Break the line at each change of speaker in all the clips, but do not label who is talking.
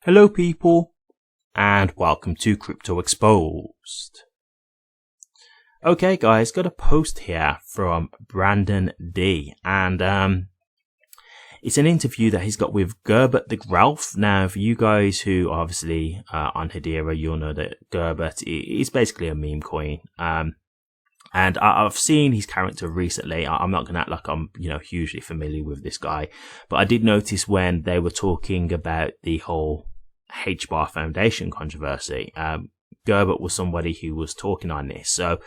Hello people, and welcome to Crypto Exposed. Okay guys, got a post here from Brandon D, and it's an interview that he's got with Gerbert the Graph. Now for you guys who are obviously on Hedera, you'll know that Gerbert is basically a meme coin. And I've seen his character recently. I'm not going to act like I'm, hugely familiar with this guy. But I did notice when they were talking about the whole HBAR Foundation controversy, Gerbert was somebody who was talking on this. So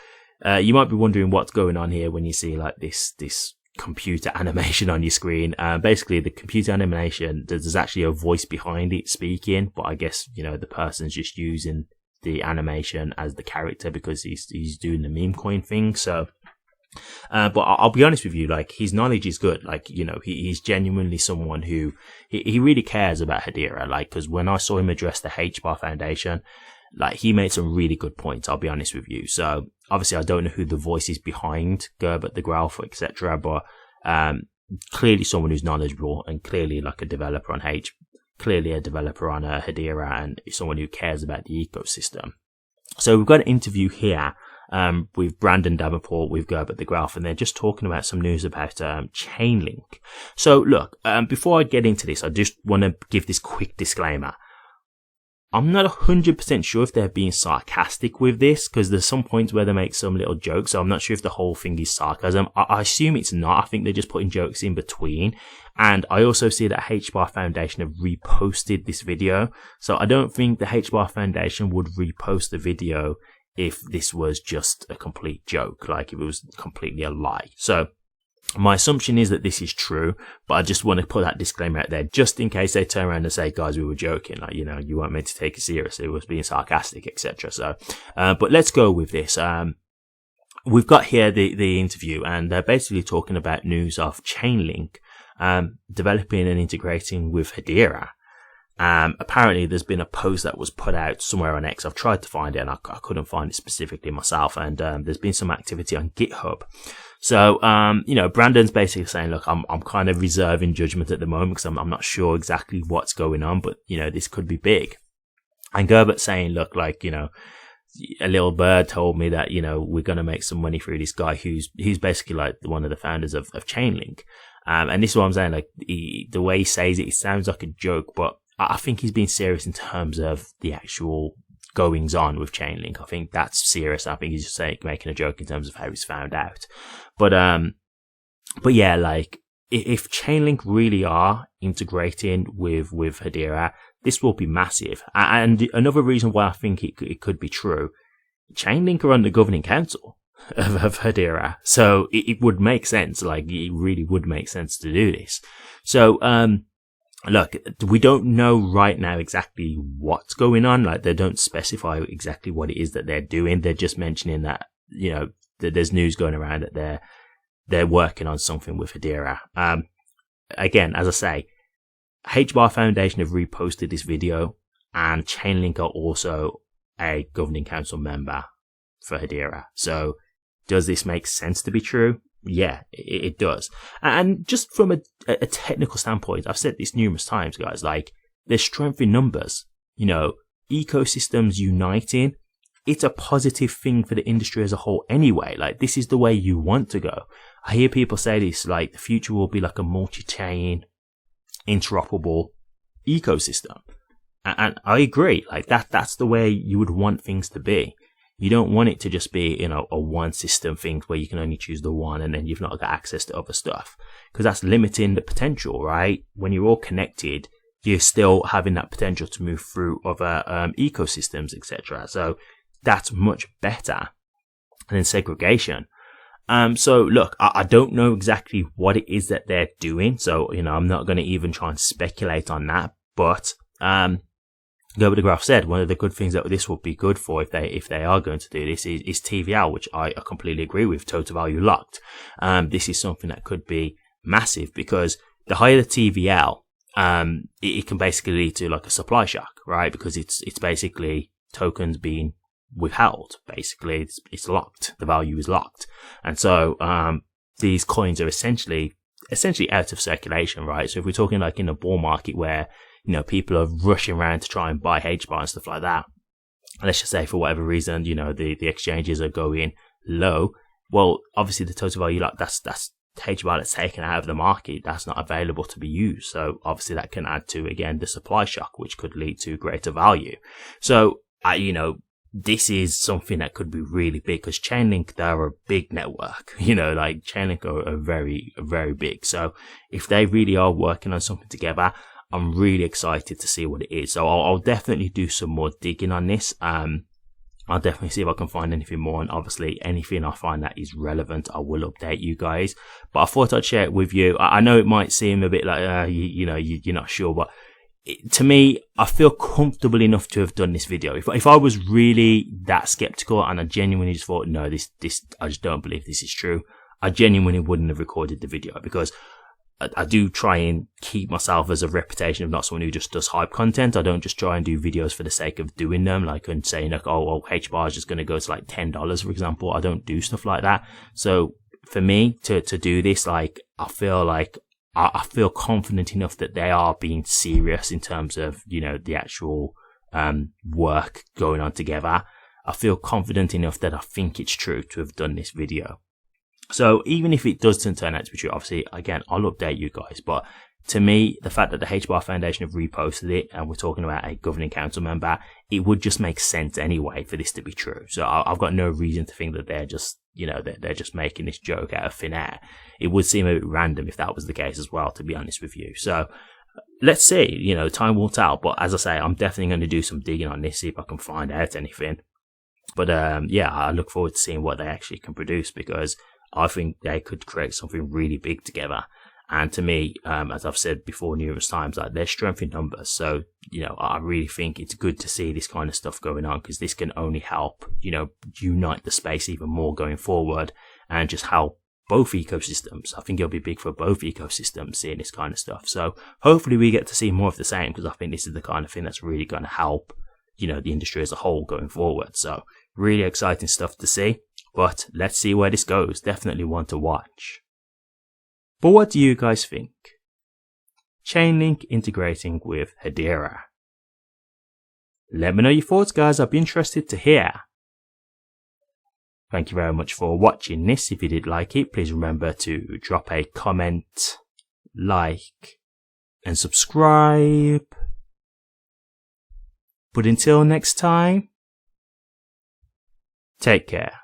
you might be wondering what's going on here when you see like this computer animation on your screen. Basically, the computer animation, there's actually a voice behind it speaking. But I guess, the person's just using the animation as the character because he's doing the meme coin thing. So but I'll be honest with you, like, his knowledge is good. Like, he's genuinely someone who he really cares about Hedera. Like, because when I saw him address the HBAR Foundation, like, he made some really good points, I'll be honest with you. So obviously I don't know who the voice is behind Gerbert the Graph, etc., but clearly someone who's knowledgeable and clearly like a developer on Hedera, and someone who cares about the ecosystem. So we've got an interview here with Brandon Davenport with Gerbert the Graph, and they're just talking about some news about Chainlink. So look, before I get into this, I just want to give this quick disclaimer. I'm not 100% sure if they're being sarcastic with this, because there's some points where they make some little jokes, so I'm not sure if the whole thing is sarcasm. I assume it's not. I think they're just putting jokes in between. And I also see that HBAR Foundation have reposted this video, so I don't think the HBAR Foundation would repost the video if this was just a complete joke, like if it was completely a lie. So my assumption is that this is true, but I just want to put that disclaimer out there just in case they turn around and say, guys, we were joking, like, you weren't meant to take it seriously, it was being sarcastic, etc. So but let's go with this. We've got here the interview, and they're basically talking about news of Chainlink developing and integrating with Hedera. Apparently there's been a post that was put out somewhere on X. I've tried to find it and I couldn't find it specifically myself, and there's been some activity on GitHub. So Brandon's basically saying, look, I'm kind of reserving judgment at the moment because I'm not sure exactly what's going on, but this could be big. And Gerbert's saying, look, like, a little bird told me that we're going to make some money through this guy who's basically like one of the founders of Chainlink. And this is what I'm saying, like, the way he says it sounds like a joke, but I think he's being serious in terms of the actual goings on with Chainlink. I think that's serious. I think he's just making a joke in terms of how he's found out. But yeah, like, if Chainlink really are integrating with Hedera, this will be massive. And another reason why I think it could be true, Chainlink are on the governing council of Hedera, so it would make sense. Like, it really would make sense to do this. So look, we don't know right now exactly what's going on. Like, they don't specify exactly what it is that they're doing. They're just mentioning that, that there's news going around that they're working on something with Hedera. Again, as I say, HBAR Foundation have reposted this video, and Chainlink are also a governing council member for Hedera. So does this make sense to be true? Yeah, it does. And just from a technical standpoint, I've said this numerous times, guys, like, there's strength in numbers. Ecosystems uniting, it's a positive thing for the industry as a whole anyway. Like, this is the way you want to go. I hear people say this, like, the future will be like a multi-chain, interoperable ecosystem. And I agree, like, that's the way you would want things to be. You don't want it to just be, a one system thing where you can only choose the one and then you've not got access to other stuff, because that's limiting the potential, right? When you're all connected, you're still having that potential to move through other ecosystems, etc. So that's much better than segregation. So look, I don't know exactly what it is that they're doing. So, I'm not going to even try and speculate on that, but, Gerbert the Graph said one of the good things that this would be good for if they are going to do this is TVL, which I completely agree with, total value locked. This is something that could be massive, because the higher the TVL, it can basically lead to like a supply shock, right? Because it's basically tokens being withheld. Basically, it's locked. The value is locked, and so these coins are essentially out of circulation, right? So if we're talking like in a bull market where you know, people are rushing around to try and buy HBAR and stuff like that. Let's just say for whatever reason, you know, the exchanges are going low. Well, obviously the total value, like that's HBAR that's taken out of the market, that's not available to be used. So obviously that can add to, again, the supply shock, which could lead to greater value. So, you know, this is something that could be really big because Chainlink, they're a big network, you know, like Chainlink are very, very big. So if they really are working on something together, I'm really excited to see what it is. So I'll definitely do some more digging on this. I'll definitely see if I can find anything more, and obviously anything I find that is relevant, I will update you guys. But I thought I'd share it with you. I know it might seem a bit like, you know, you're not sure, but to me, I feel comfortable enough to have done this video. If I was really that skeptical and I genuinely just thought, no, this, I just don't believe this is true, I genuinely wouldn't have recorded the video, because I do try and keep myself as a reputation of not someone who just does hype content. I don't just try and do videos for the sake of doing them, like, and saying like, oh, well, HBAR is just going to go to like $10, for example. I don't do stuff like that. So for me to do this, like, I feel confident enough that they are being serious in terms of, you know, the actual work going on together. I feel confident enough that I think it's true to have done this video. So even if it does turn out to be true, obviously, again, I'll update you guys. But to me, the fact that the HBAR Foundation have reposted it, and we're talking about a governing council member, it would just make sense anyway for this to be true. So I've got no reason to think that they're just, you know, they're just making this joke out of thin air. It would seem a bit random if that was the case as well, to be honest with you. So let's see, you know, time will tell. But as I say, I'm definitely going to do some digging on this, see if I can find out anything. But yeah, I look forward to seeing what they actually can produce, because I think they could create something really big together. And to me, as I've said before numerous times, like, there's strength in numbers. So, you know, I really think it's good to see this kind of stuff going on, because this can only help, you know, unite the space even more going forward, and just help both ecosystems. I think it'll be big for both ecosystems seeing this kind of stuff. So hopefully we get to see more of the same, because I think this is the kind of thing that's really going to help, you know, the industry as a whole going forward. So really exciting stuff to see. But let's see where this goes. Definitely one to watch. But what do you guys think? Chainlink integrating with Hedera. Let me know your thoughts, guys. I'd be interested to hear. Thank you very much for watching this. If you did like it, please remember to drop a comment, like, and subscribe. But until next time, take care.